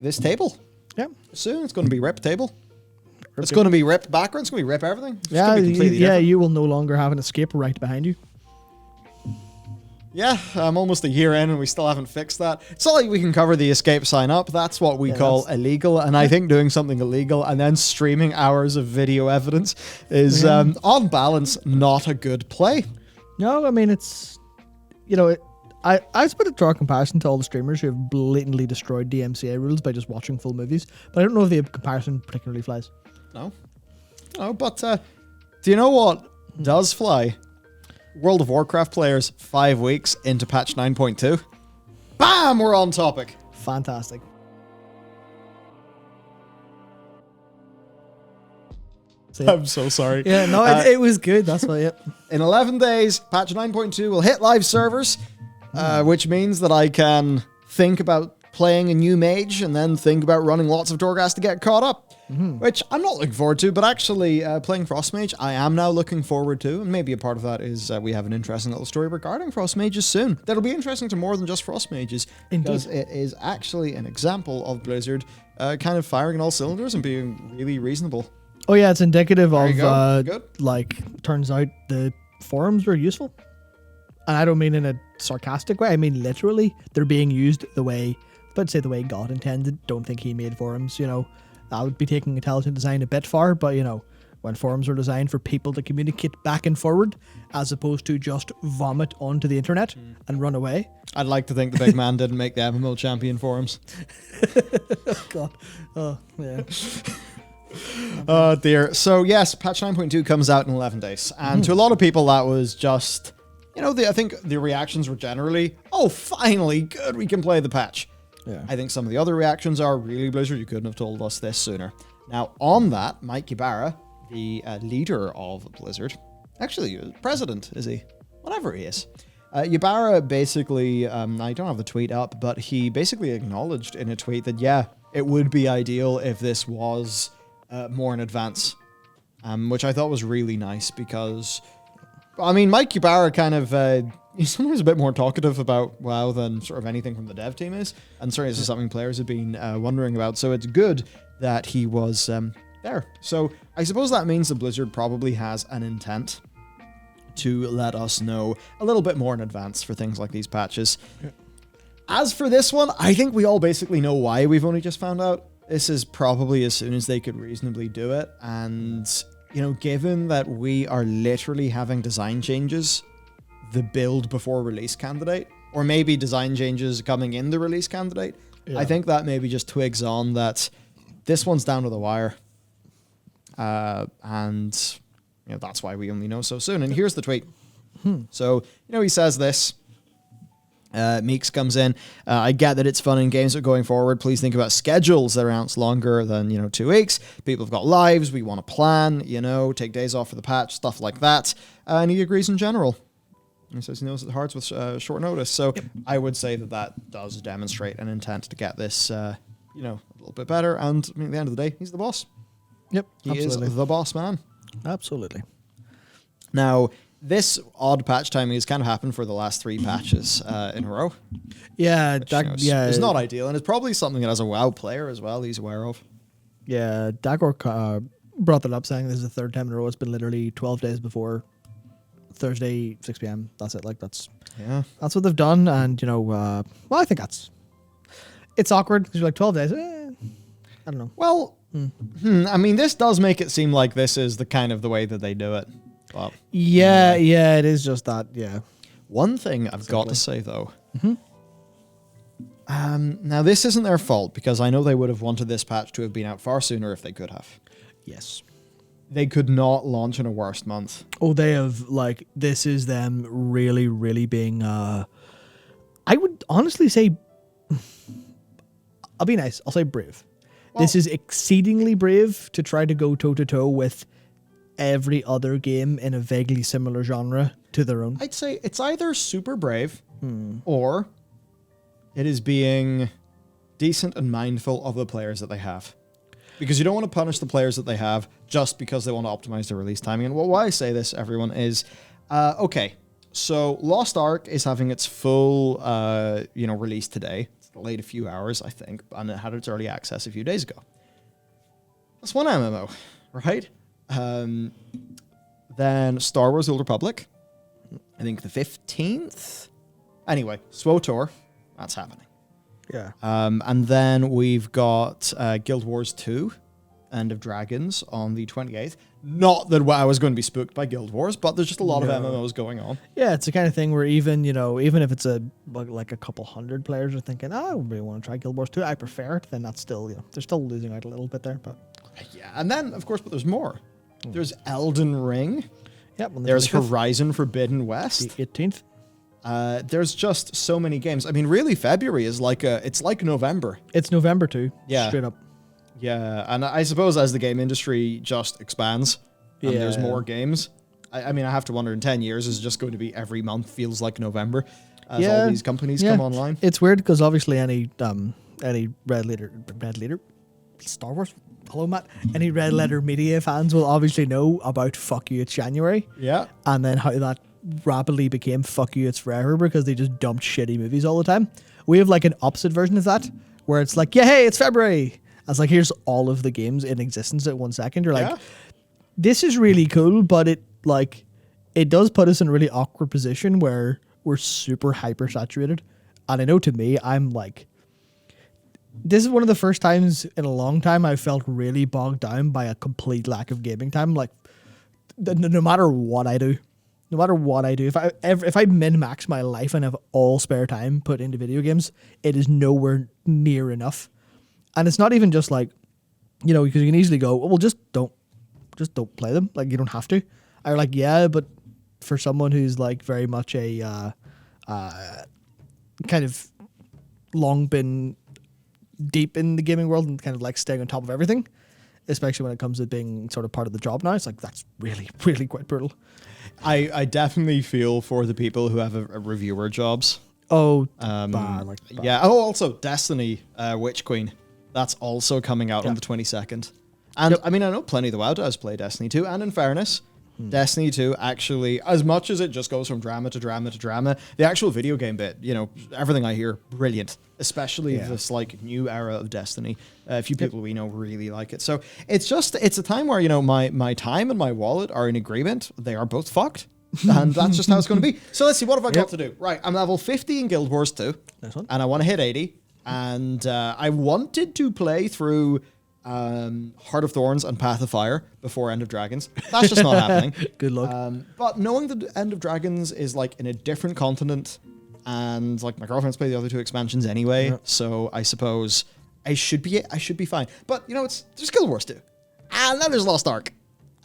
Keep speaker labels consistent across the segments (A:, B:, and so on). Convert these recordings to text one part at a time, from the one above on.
A: this table.
B: Yeah.
A: Soon it's going to be rip table. It's going to be rip background. It's going to be rip everything. It's
B: Yeah,
A: going to be completely different.
B: you will no longer have an escape right behind you.
A: Yeah, I'm almost a year in and we still haven't fixed that. It's not like we can cover the escape sign up. That's what we call illegal. And I think doing something illegal and then streaming hours of video evidence is, on balance, not a good play.
B: No, I mean, it's, I was put it to our comparison to all the streamers who have blatantly destroyed DMCA rules by just watching full movies. But I don't know if the comparison particularly flies.
A: No, but do you know what does fly? World of Warcraft players 5 weeks into patch 9.2. Bam! We're on topic.
B: Fantastic.
A: I'm so sorry.
B: Yeah, no, it was good. That's why, yep.
A: In 11 days, patch 9.2 will hit live servers, which means that I can think about playing a new mage and then think about running lots of Torghast to get caught up. Which I'm not looking forward to, but actually playing Frost Mage, I am now looking forward to, and maybe a part of that is we have an interesting little story regarding Frost Mages soon. That'll be interesting to more than just Frost Mages, because it is actually an example of Blizzard kind of firing on all cylinders and being really reasonable.
B: Oh yeah, it's indicative of, turns out the forums were useful. And I don't mean in a sarcastic way, I mean literally, they're being used the way God intended. Don't think he made forums, That would be taking intelligent design a bit far, but when forums are designed for people to communicate back and forward, as opposed to just vomit onto the internet and run away.
A: I'd like to think the big man didn't make the MMO champion forums.
B: Oh, God. Oh, yeah.
A: Oh, dear. So, yes, patch 9.2 comes out in 11 days. And to a lot of people, that was just, I think the reactions were generally, oh, finally, good, we can play the patch.
B: Yeah.
A: I think some of the other reactions are, really, Blizzard, you couldn't have told us this sooner. Now, on that, Mike Ybarra, the leader of Blizzard, actually, president, is he? Whatever he is. Ybarra basically, I don't have the tweet up, but he basically acknowledged in a tweet that, yeah, it would be ideal if this was more in advance, which I thought was really nice because, I mean, Mike Ybarra kind of... he's sometimes a bit more talkative about WoW than sort of anything from the dev team is. And certainly this is something players have been wondering about. So it's good that he was there. So I suppose that means that Blizzard probably has an intent to let us know a little bit more in advance for things like these patches. Yeah. As for this one, I think we all basically know why we've only just found out. This is probably as soon as they could reasonably do it. And, given that we are literally having design changes the build before release candidate, or maybe design changes coming in the release candidate, I think that maybe just twigs on that this one's down to the wire. And that's why we only know so soon. And here's the tweet. So, he says this. Meeks comes in. I get that it's fun in games, but going forward, please think about schedules that are announced longer than, 2 weeks. People have got lives. We want to plan, take days off for the patch, stuff like that. And he agrees in general. He says he knows it hurts with short notice. So I would say that does demonstrate an intent to get this, a little bit better. And at the end of the day, he's the boss.
B: Yep,
A: he is the boss man.
B: Absolutely.
A: Now, this odd patch timing has kind of happened for the last 3 patches in a row.
B: Yeah,
A: which, it's not ideal. And it's probably something that as a WoW player as well, he's aware of.
B: Yeah, Dagor brought that up saying this is the 3rd time in a row. It's been literally 12 days before Thursday, 6 p.m. That's it. That's what they've done. And, I think it's awkward because you're like 12 days. I don't know.
A: Well, this does make it seem like this is the kind of the way that they do it. Well,
B: yeah, it is just that. Yeah.
A: One thing I've got to say though. Now this isn't their fault because I know they would have wanted this patch to have been out far sooner if they could have.
B: Yes.
A: They could not launch in a worst month.
B: Oh, they have, this is them really, really being, I would honestly say, I'll be nice, I'll say brave. Well, this is exceedingly brave to try to go toe-to-toe with every other game in a vaguely similar genre to their own.
A: I'd say it's either super brave, or it is being decent and mindful of the players that they have. Because you don't want to punish the players that they have just because they want to optimize their release timing. And why I say this, everyone, is, okay, so Lost Ark is having its full, release today. It's played a few hours, I think, and it had its early access a few days ago. That's one MMO, right? Then Star Wars: Old Republic, I think the 15th. Anyway, SWTOR, that's happening.
B: Yeah.
A: And then we've got Guild Wars 2, End of Dragons on the 28th. Not that I was going to be spooked by Guild Wars, but there's just a lot of MMOs going on.
B: Yeah, it's the kind of thing where even if it's like a couple hundred players are thinking, I really want to try Guild Wars 2, I prefer it, then that's still, they're still losing out a little bit there. But
A: yeah, and then, of course, but there's more. There's Elden Ring.
B: Yep.
A: There's Horizon Forbidden West.
B: The 18th.
A: There's just so many games. I mean, really, February is it's like November.
B: It's November too.
A: Yeah.
B: Straight up.
A: Yeah, and I suppose as the game industry just expands and there's more games, I mean, I have to wonder in 10 years, is it just going to be every month feels like November as all these companies come online?
B: It's weird because obviously any Red Letter, Star Wars, hello Matt, any Red Letter Media fans will obviously know about Fuck You, It's January.
A: Yeah.
B: And then how that rapidly became Fuck You, It's Forever because they just dumped shitty movies all the time. We have like an opposite version of that where it's like, yeah, hey, it's February. It's like, here's all of the games in existence at 1 second. You're like, this is really cool, but it does put us in a really awkward position where we're super hyper saturated. And I know to me, I'm like, this is one of the first times in a long time I felt really bogged down by a complete lack of gaming time. Like, no matter what I do, if I min-max my life and have all spare time put into video games, it is nowhere near enough. And it's not even just like, because you can easily go, well, just don't play them. Like, you don't have to. Or like, yeah, but for someone who's like very much a kind of long been deep in the gaming world and kind of like staying on top of everything, especially when it comes to being sort of part of the job now, it's like, that's really, really quite brutal.
A: I definitely feel for the people who have a reviewer jobs.
B: Oh,
A: bad. Yeah. Oh, also Destiny, Witch Queen. That's also coming out on the 22nd. And I mean, I know plenty of the WoW does play Destiny 2, and in fairness, Destiny 2 actually, as much as it just goes from drama to drama to drama, the actual video game bit, everything I hear, brilliant. Especially this like new era of Destiny. A few people we know really like it. So it's a time where, my time and my wallet are in agreement. They are both fucked. And that's just how it's going to be. So let's see, what have I got to do? Right, I'm level 50 in Guild Wars 2. Nice one. And I want to hit 80. And I wanted to play through Heart of Thorns and Path of Fire before End of Dragons. That's just not happening.
B: Good luck.
A: But knowing that End of Dragons is like in a different continent, and like my girlfriend's played the other 2 expansions anyway, so I suppose I should be fine. But there's Guild Wars 2, and then there's Lost Ark.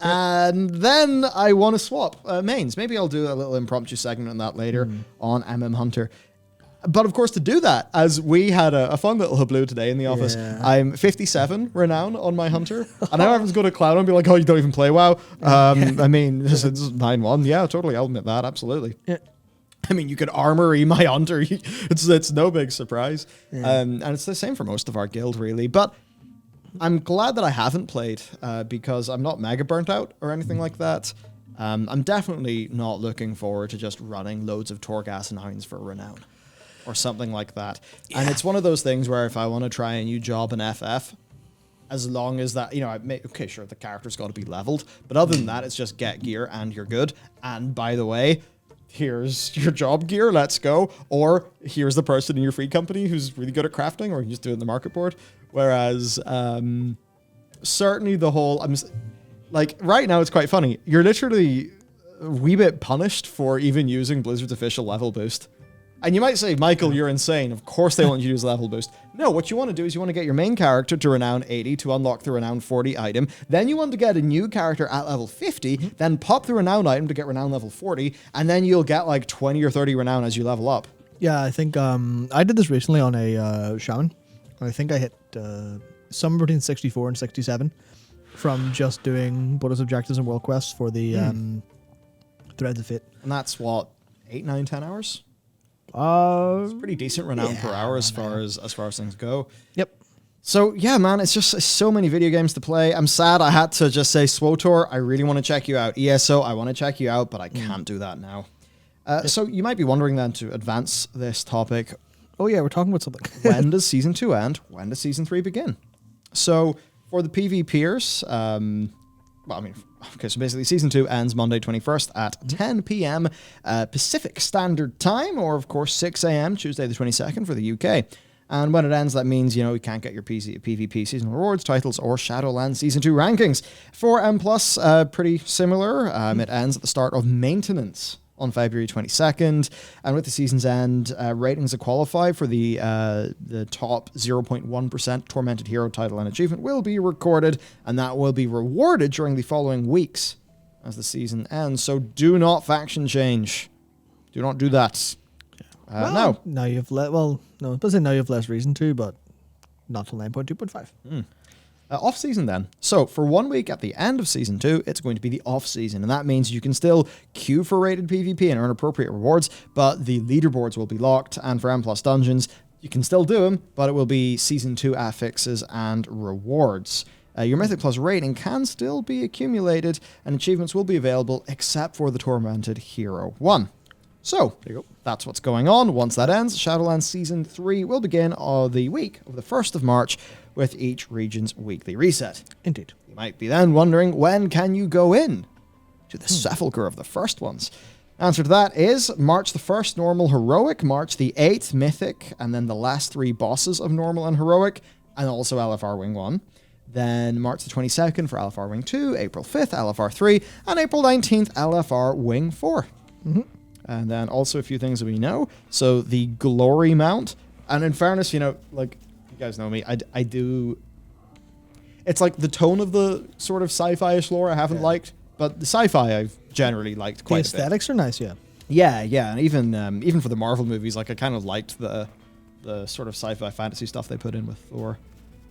A: And then I want to swap mains. Maybe I'll do a little impromptu segment on that later on MM Hunter. But of course, to do that, as we had a fun little hubloo today in the office, I'm 57 renown on my Hunter. And now everyone's going to clown and be like, oh, you don't even play WoW. I mean, this is 9.1. Yeah, totally. I'll admit that. Absolutely. Yeah. I mean, you could armory my Hunter. It's no big surprise. Yeah. And it's the same for most of our guild, really. But I'm glad that I haven't played because I'm not mega burnt out or anything like that. I'm definitely not looking forward to just running loads of Torghast and Hounds for renown or something like that. Yeah. And it's one of those things where if I want to try a new job in FF, as long as that, okay, sure, the character's got to be leveled, but other than that, it's just get gear and you're good. And by the way, here's your job gear, let's go. Or here's the person in your free company who's really good at crafting, or you just do it in the market board. Whereas, certainly the whole, right now it's quite funny. You're literally a wee bit punished for even using Blizzard's official level boost. And you might say, Michael, you're insane. Of course they want you to use level boost. No, what you want to do is you want to get your main character to renown 80 to unlock the renown 40 item. Then you want to get a new character at level 50, then pop the renown item to get renown level 40, and then you'll get like 20 or 30 renown as you level up.
B: Yeah, I think I did this recently on a shaman. I think I hit somewhere between 64 and 67 from just doing bonus objectives and world quests for the Threads of Fate.
A: And that's what, 8, 9, 10 hours? It's pretty decent renown per hour as far as things go.
B: Yep.
A: So yeah, man, it's just so many video games to play. I'm sad I had to just say SWTOR. I really want to check you out. ESO, I want to check you out, but I can't do that now. So you might be wondering then, to advance this topic,
B: Oh yeah, we're talking about something.
A: When does Season 2 end? When does Season 3 begin? So for the PvPers, so basically Season 2 ends Monday 21st at 10 p.m. Pacific Standard Time, or of course 6 a.m. Tuesday the 22nd for the UK. And when it ends, that means, you can't get your PvP season rewards, titles, or Shadowlands Season 2 rankings. For M+, pretty similar. It ends at the start of maintenance on February 22nd. And with the season's end, ratings that qualify for the top 0.1% Tormented Hero title and achievement will be recorded, and that will be rewarded during the following weeks as the season ends. So do not faction change. Do not do that. No.
B: Now you've no, I was say now you have less reason to, but not till 9.2.5.
A: Off season then. So for 1 week at the end of season 2, it's going to be the off season, and that means you can still queue for rated PvP and earn appropriate rewards, but the leaderboards will be locked. And for M+ dungeons, you can still do them, but it will be season 2 affixes and rewards. Your Mythic Plus rating can still be accumulated, and achievements will be available except for the Tormented Hero 1. So, there you go. That's what's going on. Once that ends, Shadowlands Season 3 will begin on the week of the 1st of March with each region's weekly reset.
B: Indeed.
A: You might be then wondering, when can you go in to the sepulchre of the first ones? Answer to that is March the 1st, Normal Heroic, March the 8th, Mythic, and then the last 3 bosses of Normal and Heroic, and also LFR Wing 1. Then March the 22nd for LFR Wing 2, April 5th, LFR 3, and April 19th, LFR Wing 4. And then also a few things that we know. So the Glory Mount, and in fairness, you guys know me, I do... It's like the tone of the sort of sci-fi-ish lore I haven't liked, but the sci-fi I've generally liked quite a bit.
B: The aesthetics are nice, yeah.
A: Yeah, and even for the Marvel movies, I kind of liked the sort of sci-fi fantasy stuff they put in with Thor.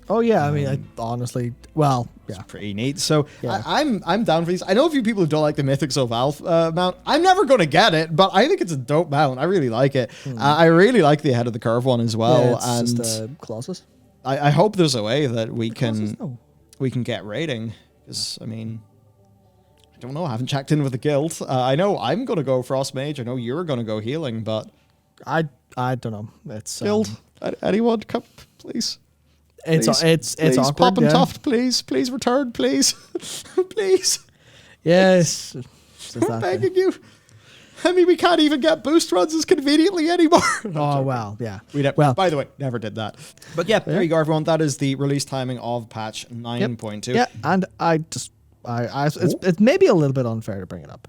B: Oh yeah, I mean, I honestly,
A: it's pretty neat. So yeah. I'm down for these. I know a few people who don't like the Mythics of Alf mount. I'm never going to get it, but I think it's a dope mount. I really like it. I really like the ahead of the curve one as well.
B: Yeah, it's just Colossus.
A: I hope there's a way that we can get rating, because I mean, I don't know. I haven't checked in with the guild. I know I'm going to go Frost Mage. I know you're going to go Healing, but
B: I don't know. It's
A: guild. Anyone come, please.
B: It's awkward.
A: Pop and Tuft, please return, please, please.
B: Yes,
A: we're begging you. I mean, we can't even get boost runs as conveniently anymore.
B: Well, yeah.
A: By the way, never did that. But yeah, there you go, everyone. That is the release timing of patch 9.2.
B: Yeah, and it's maybe a little bit unfair to bring it up,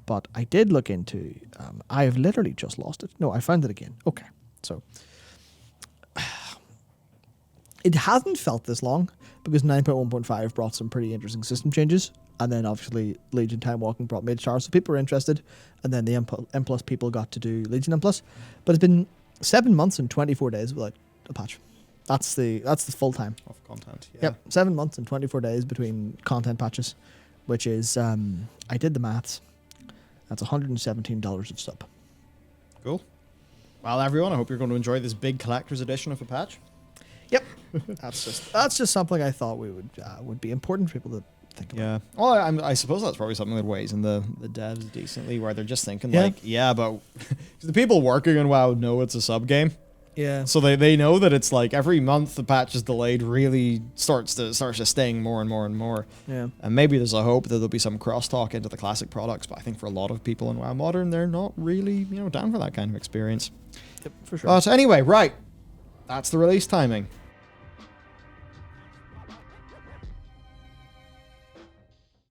B: but I did look into. I have literally just lost it. No, I found it again. Okay, so. It hasn't felt this long because 9.1.5 brought some pretty interesting system changes, and then obviously Legion Time Walking brought Mage Tower, so people were interested, and then the M+ people got to do Legion M+. But it's been 7 months and 24 days without a patch. That's the full time
A: of content. Yeah.
B: Yep, 7 months and 24 days between content patches, which is I did the maths. That's $117 of sub.
A: Cool. Well, everyone, I hope you're going to enjoy this big collector's edition of a patch.
B: Yep, that's just something I thought would be important for people to think about.
A: Yeah, well, I suppose that's probably something that weighs in the devs decently, where they're just thinking but the people working on WoW know it's a sub game.
B: Yeah.
A: So they know that it's like every month the patch is delayed really starts to sting more and more and more.
B: Yeah.
A: And maybe there's a hope that there'll be some crosstalk into the classic products, but I think for a lot of people in WoW Modern, they're not really down for that kind of experience.
B: Yep, for sure.
A: But anyway, right. That's the release timing.